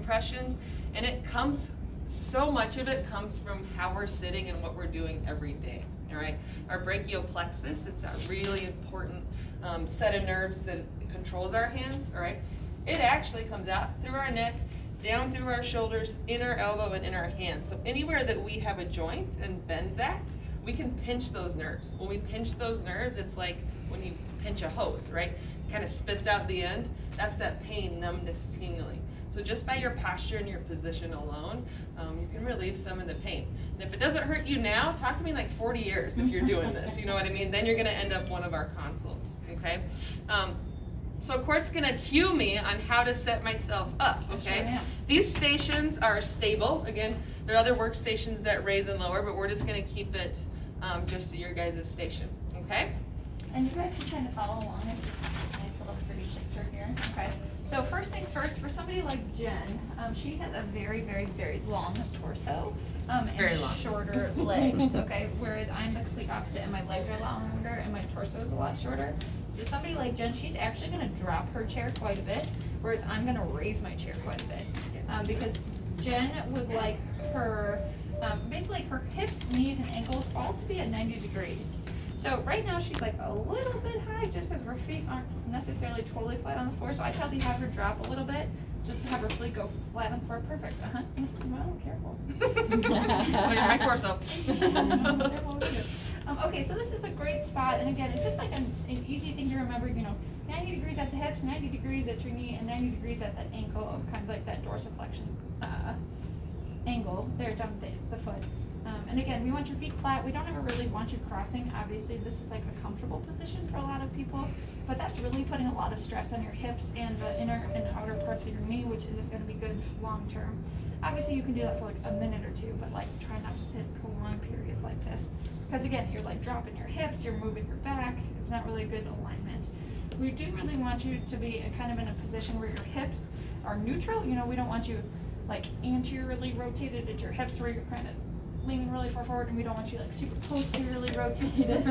impressions, and it comes, so much of it comes from how we're sitting and what we're doing every day. All right, our brachial plexus, it's that really important set of nerves that controls our hands. All right, it actually comes out through our neck, down through our shoulders, in our elbow, and in our hands. So anywhere that we have a joint and bend that, we can pinch those nerves. When we pinch those nerves, it's like when you pinch a hose, right? Kind of spits out the end. That's that pain, numbness, tingling. So just by your posture and your position alone, you can relieve some of the pain. And if it doesn't hurt you now, talk to me in like 40 years if you're doing this, you know what I mean? Then you're gonna end up one of our consults, okay? So Court's gonna cue me on how to set myself up, okay? Sure. These stations are stable. Again, there are other workstations that raise and lower, but we're just gonna keep it just to your guys' station, okay? And you guys can kind of follow along. It's just a nice little pretty picture here, okay? So first things first, for somebody like Jen, she has a very, very, very long torso and shorter legs, okay? Whereas I'm the complete opposite, and my legs are a lot longer and my torso is a lot shorter. So somebody like Jen, she's actually going to drop her chair quite a bit, whereas I'm going to raise my chair quite a bit. Because Jen would like her, basically her hips, knees, and ankles all to be at 90 degrees. So right now she's like a little bit high just because her feet aren't necessarily totally flat on the floor. So I probably have her drop a little bit just to have her feet go flat on the floor. Perfect. Well, careful. Well, you're my torso. Okay, so this is a great spot. And again, it's just like an easy thing to remember, you know, 90 degrees at the hips, 90 degrees at your knee, and 90 degrees at that ankle of kind of like that dorsiflexion angle there down the foot. And again, we want your feet flat. We don't ever really want you crossing. Obviously, this is like a comfortable position for a lot of people, but that's really putting a lot of stress on your hips and the inner and outer parts of your knee, which isn't going to be good long term. Obviously, you can do that for like a minute or two, but like try not to sit prolonged periods like this. Because again, you're like dropping your hips, you're moving your back. It's not really a good alignment. We do really want you to be kind of in a position where your hips are neutral. You know, we don't want you like anteriorly rotated at your hips where you're kind of leaning really far forward, and we don't want you like super posteriorly rotated.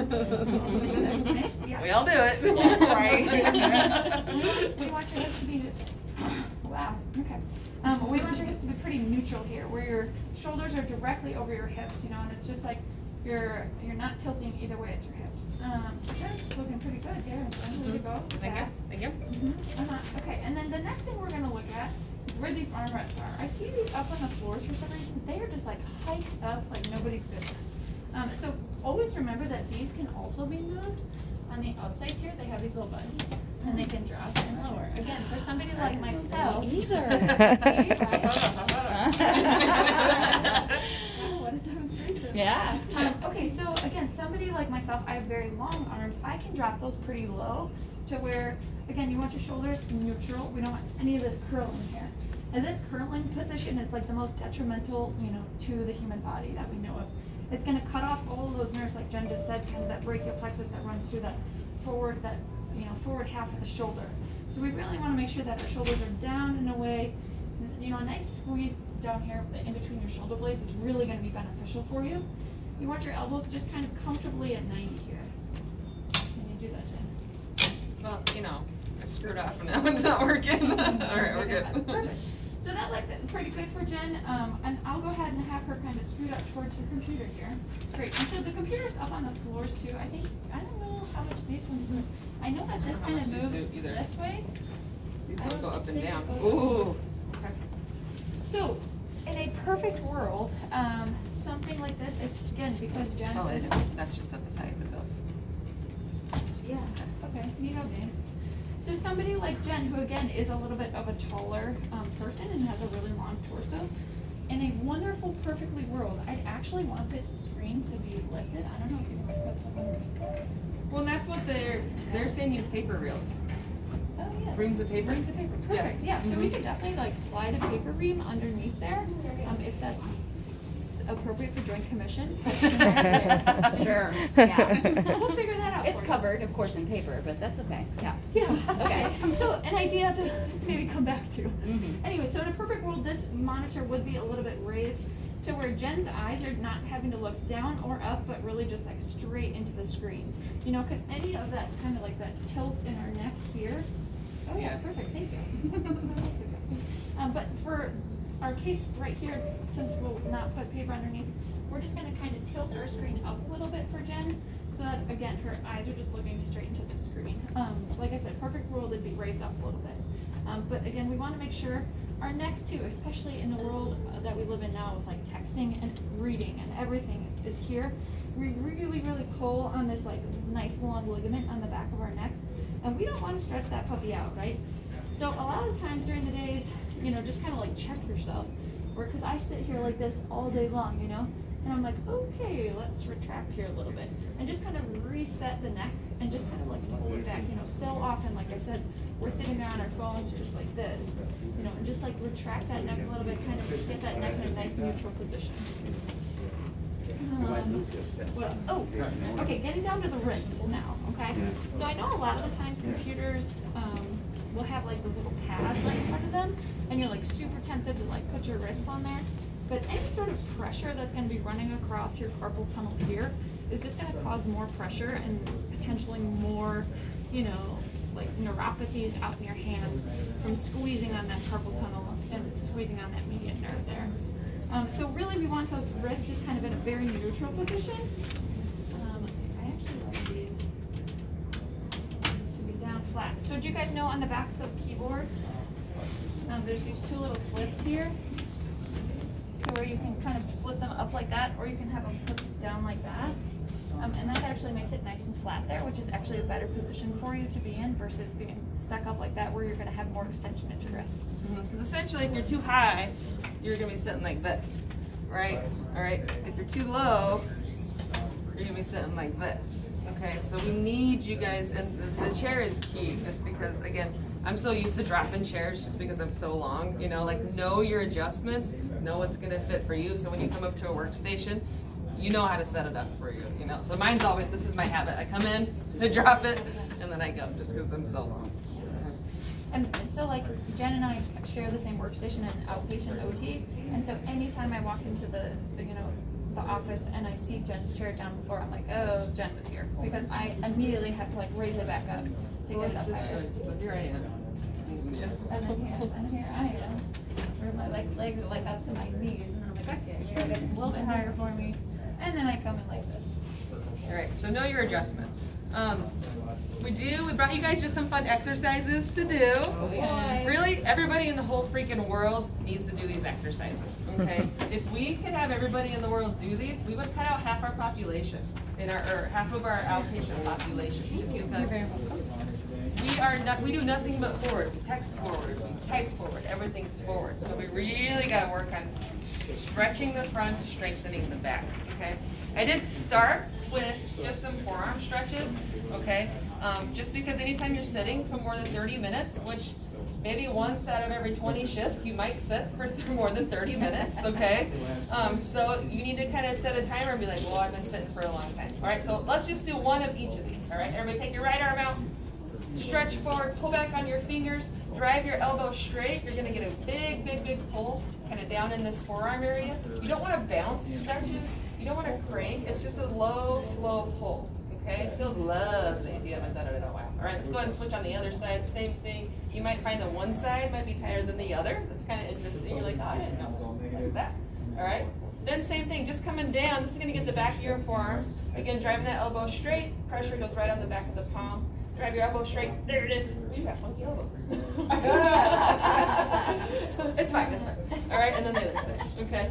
Yeah. We all do it. Yeah, right. We want your hips to be, wow, okay. We want your hips to be pretty neutral here, where your shoulders are directly over your hips, you know, and it's just like you're not tilting either way at your hips. So that's looking pretty good there. Way to go. Thank you. Thank you. Okay, and then the next thing we're going to look at is where these armrests are. I see these up on the floors for some reason. They are just like hiked up like nobody's business. So always remember that these can also be moved. On the outsides here, they have these little buttons, and they can drop and lower. Again, for somebody like myself. What a demonstration. Yeah. Okay, so again, somebody like myself, I have very long arms. I can drop those pretty low to where, again, you want your shoulders neutral. We don't want any of this curling here. And this curling position is like the most detrimental, you know, to the human body that we know of. It's going to cut off all of those nerves, like Jen just said, kind of that brachial plexus that runs through that forward half of the shoulder. So we really want to make sure that our shoulders are down in a way, you know, a nice squeeze down here in between your shoulder blades is really going to be beneficial for you. You want your elbows just kind of comfortably at 90 here. Can you do that, Jen? Well, you know, I screwed off and now it's not working. All right, we're good. That's perfect. So that looks pretty good for Jen, and I'll go ahead and have her kind of scoot up towards her computer here. Great. And so the computer's up on the floors too. I don't know how much these ones move. I know that this kind of moves this way. These ones go up and down. Ooh. Okay. So in a perfect world, something like this is, again, because Jen is... that's just at the size it goes. Yeah, okay, neato game. So somebody like Jen, who again is a little bit of a taller person and has a really long torso, in a wonderful, perfectly world, I'd actually want this screen to be lifted. I don't know if you want to put stuff underneath this. Well, that's what they're saying. Use paper reels. Oh yeah. Reams of paper. Reams of paper. Perfect. Yeah. So we could definitely like slide a paper ream underneath there, if that's appropriate for Joint Commission. Sure. Yeah. We'll figure that out. It's covered, of course, in paper, but that's okay. Yeah. Yeah. Okay. So an idea to maybe come back to. Anyway, so in a perfect world, this monitor would be a little bit raised to where Jen's eyes are not having to look down or up, but really just like straight into the screen. You know, because any of that kind of like that tilt in our neck here. Oh yeah, perfect. Thank you. But for our case right here, since we'll not put paper underneath, we're just going to kind of tilt our screen up a little bit for Jen, so that, again, her eyes are just looking straight into the screen. Like I said, perfect world, it'd be raised up a little bit. But again, we want to make sure our necks too, especially in the world that we live in now with like texting and reading and everything is here. We really, really pull on this like nice long ligament on the back of our necks, and we don't want to stretch that puppy out, right? So a lot of times during the days, you know, just kind of like check yourself, or because I sit here like this all day long, you know, and I'm like, okay, let's retract here a little bit and just kind of reset the neck and just kind of like pull it back. You know, so often, like I said, we're sitting there on our phones just like this, you know, and just like retract that neck a little bit, kind of get that neck in a nice neutral position. What else? Oh, okay, getting down to the wrists now, okay? So I know a lot of the times computers will have like those little pads right in front of them, and you're like super tempted to like put your wrists on there. But any sort of pressure that's going to be running across your carpal tunnel here is just going to cause more pressure and potentially more, you know, like neuropathies out in your hands from squeezing on that carpal tunnel and squeezing on that median nerve there. So really we want those wrists just kind of in a very neutral position. Let's see, I actually like these to be down flat. So do you guys know on the backs of keyboards, there's these two little flips here, to where you can kind of flip them up like that, or you can have them flipped down like that. And that actually makes it nice and flat there, which is actually a better position for you to be in versus being stuck up like that where you're going to have more extension at your wrist. Because essentially if you're too high, you're going to be sitting like this, right? All right. If you're too low, you're going to be sitting like this. Okay, so we need you guys, and the chair is key just because, again, I'm so used to dropping chairs just because I'm so long, you know, like know your adjustments, know what's going to fit for you. So when you come up to a workstation, you know how to set it up for you, you know. So mine's always, this is my habit. I come in, I drop it, and then I go just because I'm so long. And so like Jen and I share the same workstation in outpatient OT, and so anytime I walk into the you know, the office and I see Jen's chair down before, I'm like, oh, Jen was here, because I immediately have to like raise it back up to get up higher. So here I am. Yeah. And here I am, where my legs are like up to my knees, and then I'm like, okay, here it is, a little bit higher for me, and then I come in like this. All right, so know your adjustments. We brought you guys just some fun exercises to do. Oh, yeah. Really, everybody in the whole freaking world needs to do these exercises, okay? If we could have everybody in the world do these, we would cut out half our population, or half of our outpatient population, just because we do nothing but forward. We text forward, we type forward, everything's forward. So we really got to work on stretching the front, strengthening the back, okay? I did start with just some forearm stretches, okay? Just because anytime you're sitting for more than 30 minutes, which maybe once out of every 20 shifts, you might sit for more than 30 minutes, okay? So you need to kind of set a timer and be like, well, I've been sitting for a long time. All right, so let's just do one of each of these, all right? Everybody take your right arm out, stretch forward, pull back on your fingers, drive your elbow straight. You're gonna get a big, big, big pull kind of down in this forearm area. You don't want to bounce stretches. You don't want to crank. It's just a low, slow pull, okay? It feels lovely if you haven't done it in a while. All right, let's go ahead and switch on the other side. Same thing. You might find that one side might be tighter than the other. That's kind of interesting. You're like, oh, I didn't know like that. All right? Then same thing, just coming down. This is going to get the back of your forearms. Again, driving that elbow straight. Pressure goes right on the back of the palm. Drive your elbow straight. There it is. You got funky elbows. It's fine, it's fine. All right, and then the other side. Okay.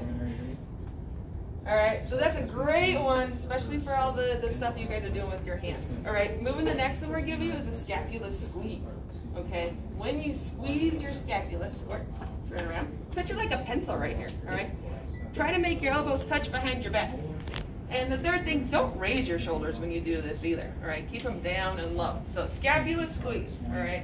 All right, so that's a great one, especially for all the stuff you guys are doing with your hands. All right, moving the next one we're giving you is a scapula squeeze. Okay, when you squeeze your scapula, turn around, picture like a pencil right here. All right, try to make your elbows touch behind your back. And the third thing, don't raise your shoulders when you do this either, all right? Keep them down and low. So scapula squeeze, all right?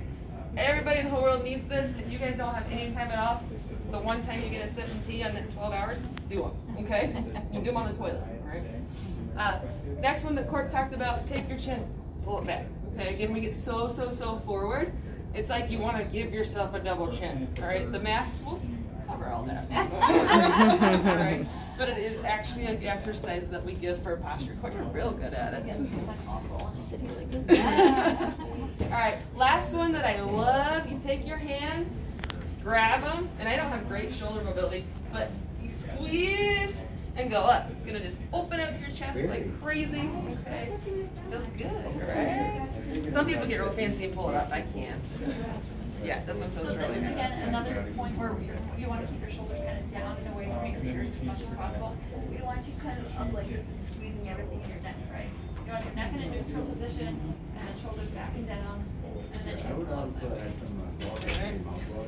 Everybody in the whole world needs this. If you guys don't have any time at all, the one time you get to sit and pee on that 12 hours, do them, okay? You do them on the toilet, all right? Next one that Cork talked about, take your chin, pull it back. Okay, again, we get so forward. It's like you want to give yourself a double chin, all right? The masks will cover all that. All right? But it is actually an exercise that we give for posture. We're real good at it. Yes, because I'm awful when I sit here like this. All right, last one that I love. You take your hands grab them, and I don't have great shoulder mobility, but you squeeze and go up. It's gonna just open up your chest like crazy. Okay, feels good, right? Some people get real fancy and pull it up. I can't. Yeah, this one feels So really this is good. again another point where you want to keep your shoulders kind of down and away from your fingers as much as possible. We don't want you kind of up like this and squeezing everything in your neck, right? You want your neck in a neutral position and then shoulders back and down, and then you can pull up that way.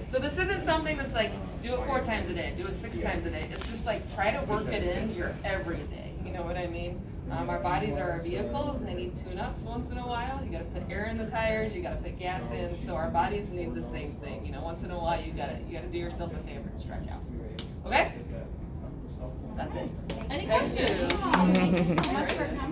So this isn't something that's like, do it 4 times a day, do it 6 times a day. It's just like, try to work it in your everyday. You know what I mean? Our bodies are our vehicles and they need tune-ups once in a while. You gotta put air in the tires, you gotta put gas in. So our bodies need the same thing. You know, once in a while you gotta do yourself a favor and stretch out. Okay? That's it. Any questions? Thank you. Thank you so much for coming.